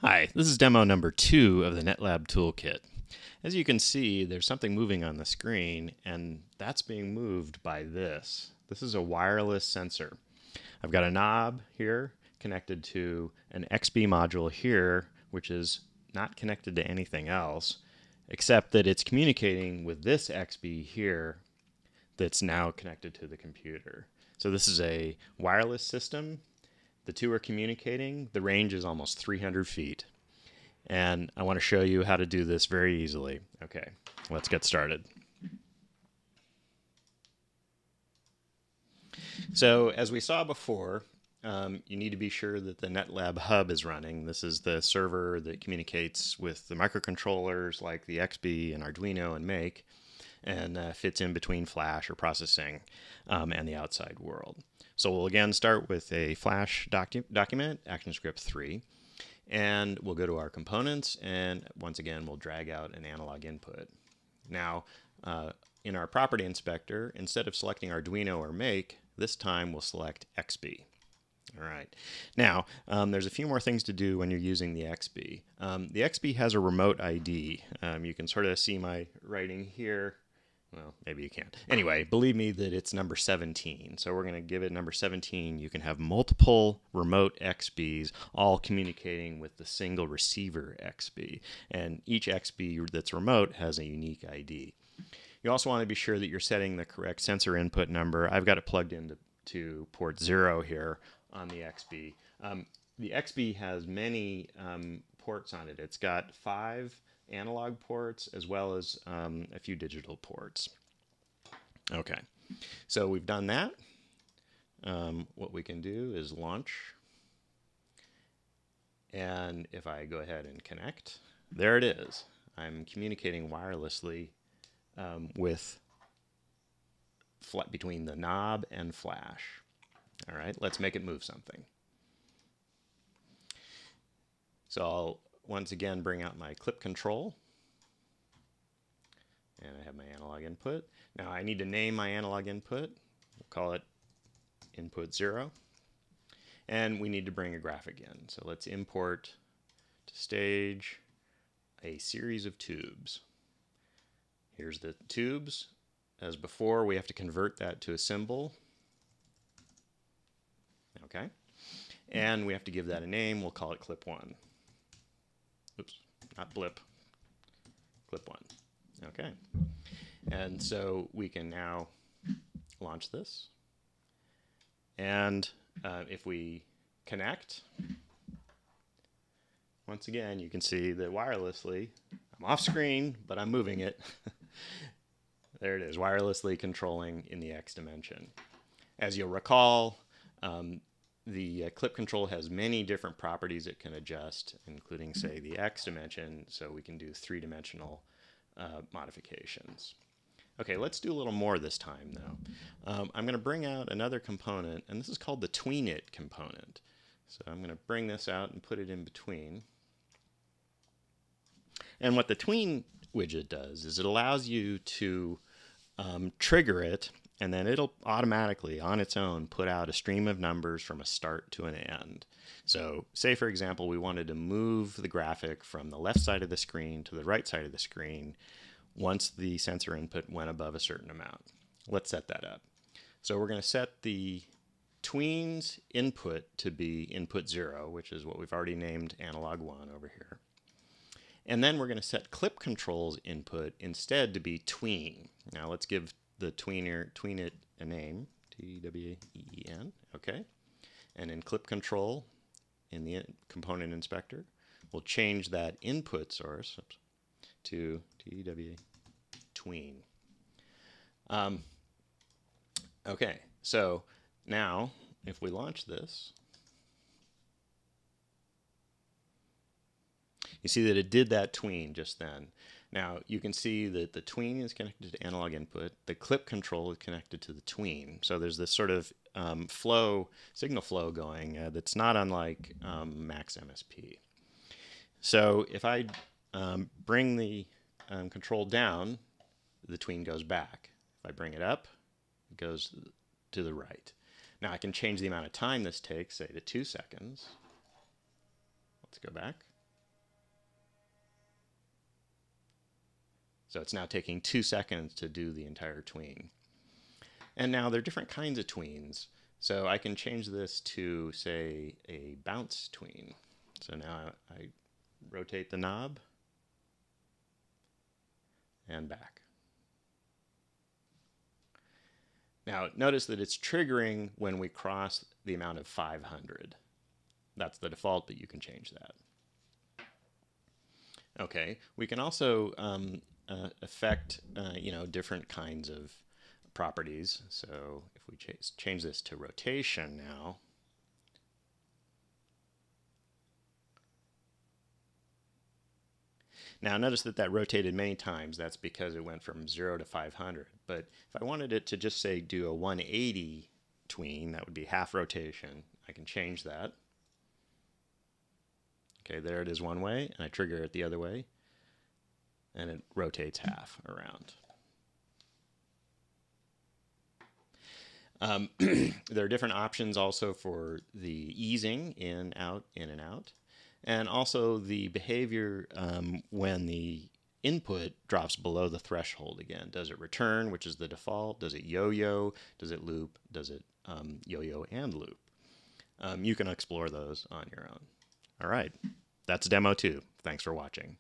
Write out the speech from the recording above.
Hi, this is demo number 2 of the NETLab Toolkit. As you can see, there's something moving on the screen, and that's being moved by this. This is a wireless sensor. I've got a knob here connected to an XBee module here, which is not connected to anything else, except that it's communicating with this XBee here that's now connected to the computer. So this is a wireless system. The two are communicating. The range is almost 300 feet. And I want to show you how to do this very easily. Okay, let's get started. So as we saw before, you need to be sure that the NETLab hub is running. This is the server that communicates with the microcontrollers like the XBee and Arduino and Make, and fits in between Flash or processing and the outside world. So we'll again start with a Flash document, ActionScript 3, and we'll go to our components, and once again we'll drag out an analog input. Now in our property inspector, instead of selecting Arduino or Make, this time we'll select XBee. All right. Now, there's a few more things to do when you're using the XBee. The XBee has a remote ID. You can sort of see my writing here. Well, maybe you can't. Anyway, believe me that it's number 17. So we're going to give it number 17. You can have multiple remote XBees all communicating with the single receiver XBee. And each XBee that's remote has a unique ID. You also want to be sure that you're setting the correct sensor input number. I've got it plugged into port 0 here on the XBee. The XBee has many ports on it. It's got 5 analog ports as well as a few digital ports. Okay, so we've done that. What we can do is launch, and if I go ahead and connect, there it is. I'm communicating wirelessly between the knob and Flash. All right, let's make it move something. So I'll once again bring out my clip control, and I have my analog input. Now I need to name my analog input. We'll call it input 0, and we need to bring a graphic in. So let's import to stage a series of tubes. Here's the tubes. As before, we have to convert that to a symbol. Okay, and we have to give that a name. We'll call it clip 1. Oops, not blip, clip 1. Okay, and so we can now launch this, and if we connect, once again you can see that wirelessly, I'm off screen, but I'm moving it. There it is, wirelessly controlling in the X dimension. As you'll recall, the clip control has many different properties it can adjust, including, say, the X dimension, so we can do 3-dimensional modifications. Okay, let's do a little more this time, though. I'm going to bring out another component, and this is called the TweenIt component. So I'm going to bring this out and put it in between. And what the tween widget does is it allows you to trigger it, and then it'll automatically, on its own, put out a stream of numbers from a start to an end. So say, for example, we wanted to move the graphic from the left side of the screen to the right side of the screen once the sensor input went above a certain amount. Let's set that up. So we're going to set the tweens input to be input 0, which is what we've already named analog 1 over here. And then we're going to set clip control's input instead to be tween. Now let's give the TweenIt a name, T-W-E-E-N, okay? And in clip control, in the component inspector, we'll change that input source to tween. Okay, so now if we launch this, you see that it did that tween just then. Now you can see that the tween is connected to analog input, the clip control is connected to the tween. So there's this sort of signal flow going that's not unlike Max MSP. So if I bring the control down, the tween goes back. If I bring it up, it goes to the right. Now I can change the amount of time this takes, say to 2 seconds. Let's go back. So it's now taking 2 seconds to do the entire tween. And now there are different kinds of tweens. So I can change this to, say, a bounce tween. So now I rotate the knob and back. Now notice that it's triggering when we cross the amount of 500. That's the default, but you can change that. Okay, we can also affect different kinds of properties. So if we change this to rotation now, now notice that rotated many times. That's because it went from 0 to 500. But if I wanted it to just say do a 180 tween, that would be half rotation. I can change that. Okay, there it is one way, and I trigger it the other way, and it rotates half around. There are different options also for the easing in, out, in, and out, and also the behavior when the input drops below the threshold again. Does it return, which is the default? Does it yo-yo? Does it loop? Does it yo-yo and loop? You can explore those on your own. All right, that's demo 2. Thanks for watching.